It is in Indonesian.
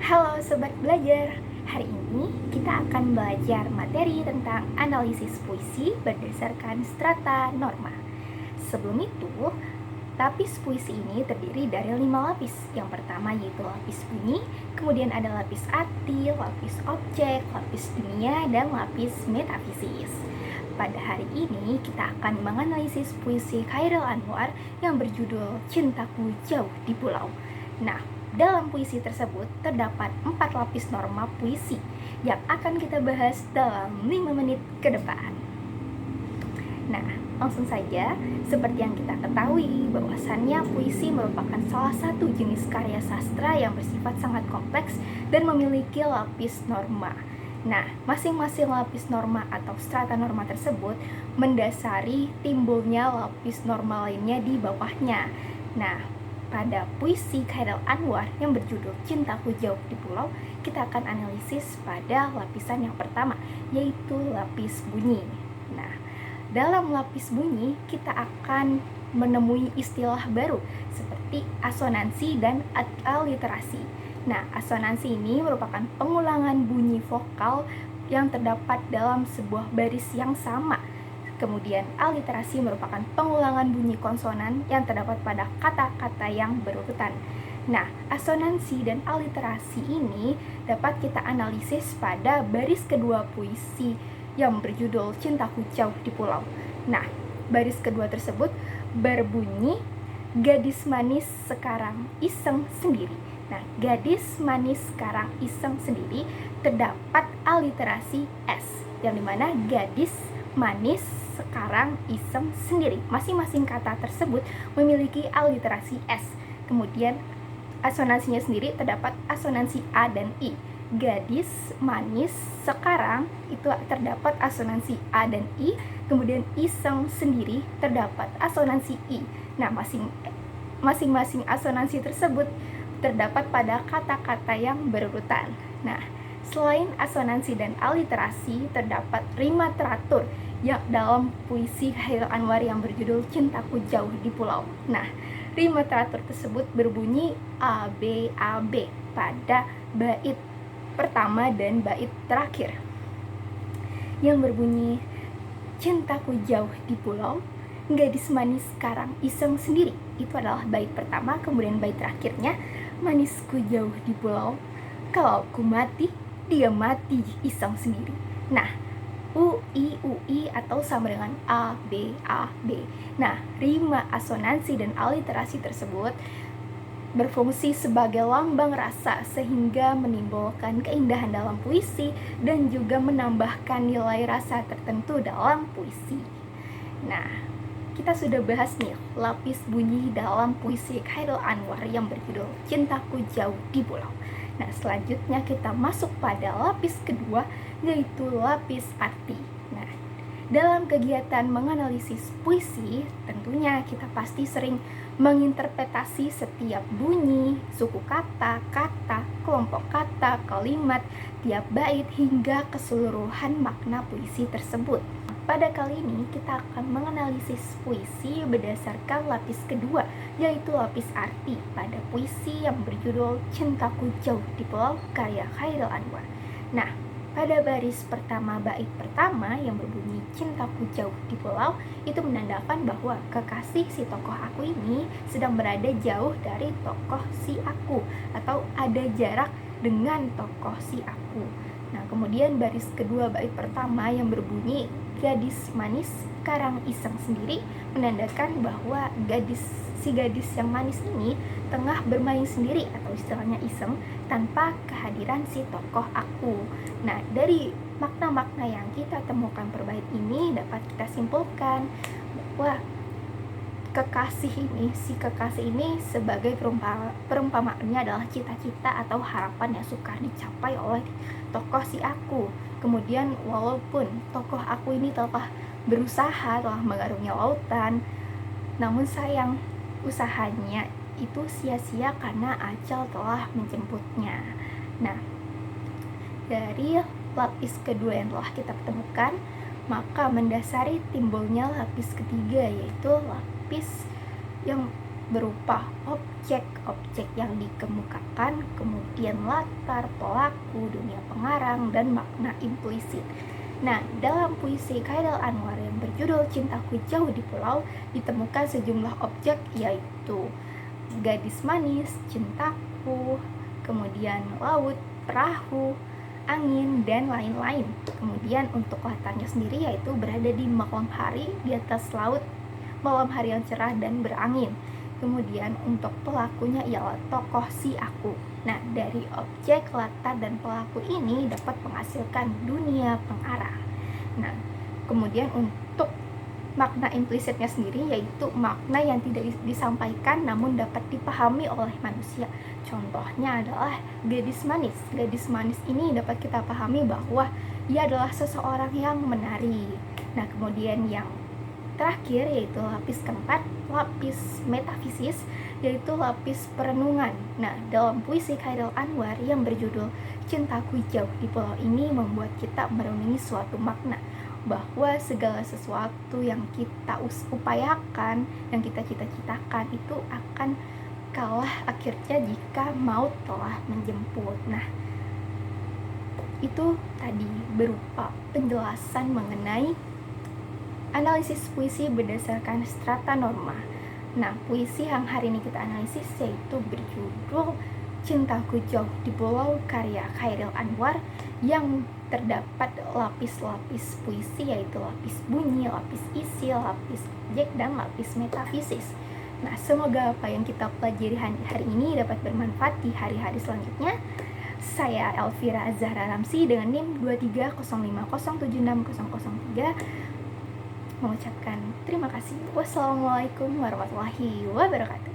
Halo Sobat Belajar, hari ini kita akan belajar materi tentang analisis puisi berdasarkan strata norma. Sebelum itu, lapis puisi ini terdiri dari 5 lapis. Yang pertama yaitu lapis bunyi, kemudian ada lapis arti, lapis objek, lapis dunia, dan lapis metafisis. Pada hari ini kita akan menganalisis puisi Chairil Anwar yang berjudul Cintaku Jauh di Pulau. Nah, dalam puisi tersebut terdapat 4 lapis norma puisi yang akan kita bahas dalam 5 menit ke depan. Nah, langsung saja, seperti yang kita ketahui bahwasannya puisi merupakan salah satu jenis karya sastra yang bersifat sangat kompleks dan memiliki lapis norma. Nah, masing-masing lapis norma atau strata norma tersebut mendasari timbulnya lapis norma lainnya di bawahnya. Nah, pada puisi Chairil Anwar yang berjudul Cintaku Jauh di Pulau, kita akan analisis pada lapisan yang pertama, yaitu lapis bunyi. Nah, dalam lapis bunyi kita akan menemui istilah baru seperti asonansi dan aliterasi. Nah, asonansi ini merupakan pengulangan bunyi vokal yang terdapat dalam sebuah baris yang sama. Kemudian aliterasi merupakan pengulangan bunyi konsonan yang terdapat pada kata-kata yang berurutan. Nah, asonansi dan aliterasi ini dapat kita analisis pada baris kedua puisi yang berjudul Cintaku Jauh di Pulau. Nah, baris kedua tersebut berbunyi gadis manis sekarang iseng sendiri. Nah, gadis manis sekarang iseng sendiri terdapat aliterasi S, yang dimana gadis manis sekarang iseng sendiri. Masing-masing kata tersebut memiliki aliterasi S. Kemudian asonansinya sendiri terdapat asonansi A dan I. Gadis manis sekarang itu terdapat asonansi A dan I. Kemudian iseng sendiri terdapat asonansi I. Nah, masing-masing asonansi tersebut terdapat pada kata-kata yang berurutan. Nah, selain asonansi dan aliterasi, terdapat rima teratur yang dalam puisi Chairil Anwar yang berjudul Cintaku Jauh di Pulau. Nah, rima teratur tersebut berbunyi A B pada bait pertama dan bait terakhir, yang berbunyi Cintaku jauh di pulau, gadis manis sekarang iseng sendiri. Itu adalah bait pertama, kemudian bait terakhirnya manisku jauh di pulau, kalau aku mati, dia mati iseng sendiri. Nah, UI atau sama dengan A B. Nah, rima asonansi dan aliterasi tersebut berfungsi sebagai lambang rasa sehingga menimbulkan keindahan dalam puisi dan juga menambahkan nilai rasa tertentu dalam puisi. Nah, kita sudah bahas nih lapis bunyi dalam puisi Chairil Anwar yang berjudul Cintaku Jauh di Pulau. Nah, selanjutnya kita masuk pada lapis kedua, yaitu lapis arti. Nah, dalam kegiatan menganalisis puisi, tentunya kita pasti sering menginterpretasi setiap bunyi, suku kata, kelompok kata, kalimat, tiap bait hingga keseluruhan makna puisi tersebut. Pada kali ini kita akan menganalisis puisi berdasarkan lapis kedua, yaitu lapis arti pada puisi yang berjudul Cintaku Jauh di Pulau karya Chairil Anwar. Nah, pada baris pertama bait pertama yang berbunyi Cintaku Jauh di Pulau, itu menandakan bahwa kekasih si tokoh aku ini sedang berada jauh dari tokoh si aku, atau ada jarak dengan tokoh si aku. Nah, kemudian baris kedua bait pertama yang berbunyi gadis manis sekarang iseng sendiri menandakan bahwa si gadis yang manis ini tengah bermain sendiri atau istilahnya iseng tanpa kehadiran si tokoh aku. Nah, dari makna-makna yang kita temukan per bait ini dapat kita simpulkan bahwa si kekasih ini sebagai perumpamaannya adalah cita-cita atau harapan yang suka dicapai oleh tokoh si aku. Kemudian walaupun tokoh aku ini telah berusaha, telah mengarungi lautan, namun sayang usahanya itu sia-sia karena ajal telah menjemputnya. Nah, dari lapis kedua yang telah kita temukan, maka mendasari timbulnya lapis ketiga, yaitu lapis yang berupa objek-objek yang dikemukakan, kemudian latar, pelaku, dunia pengarang, dan makna implisit. Nah, dalam puisi Khairil Anwar yang berjudul Cintaku Jauh di Pulau, ditemukan sejumlah objek yaitu gadis manis, cintaku, kemudian laut, perahu, angin, dan lain-lain. Kemudian untuk latarnya sendiri yaitu berada di malam hari di atas laut, malam hari yang cerah dan berangin. Kemudian untuk pelakunya ialah tokoh si aku. Nah, dari objek, latar, dan pelaku ini dapat menghasilkan dunia pengarah. Nah, kemudian untuk makna implisitnya sendiri yaitu makna yang tidak disampaikan namun dapat dipahami oleh manusia. Contohnya adalah gadis manis. Gadis manis ini dapat kita pahami bahwa ia adalah seseorang yang menari. Nah, kemudian yang terakhir yaitu lapis keempat, lapis metafisis, yaitu lapis perenungan. Nah, dalam puisi Khairil Anwar yang berjudul Cintaku Jauh di Pulau ini membuat kita merenungi suatu makna bahwa segala sesuatu yang kita upayakan, yang kita cita-citakan itu akan kalah akhirnya jika maut telah menjemput. Nah, itu tadi berupa penjelasan mengenai analisis puisi berdasarkan strata norma. Nah, puisi yang hari ini kita analisis yaitu berjudul Cintaku Jauh di Pulau karya Khairil Anwar yang terdapat lapis-lapis puisi yaitu lapis bunyi, lapis isi, lapis objek, dan lapis metafisis. Nah, semoga apa yang kita pelajari hari ini dapat bermanfaat di hari-hari selanjutnya. Saya Elvira Zahra Ramsi dengan NIM 23050760003 mengucapkan terima kasih. Wassalamualaikum warahmatullahi wabarakatuh.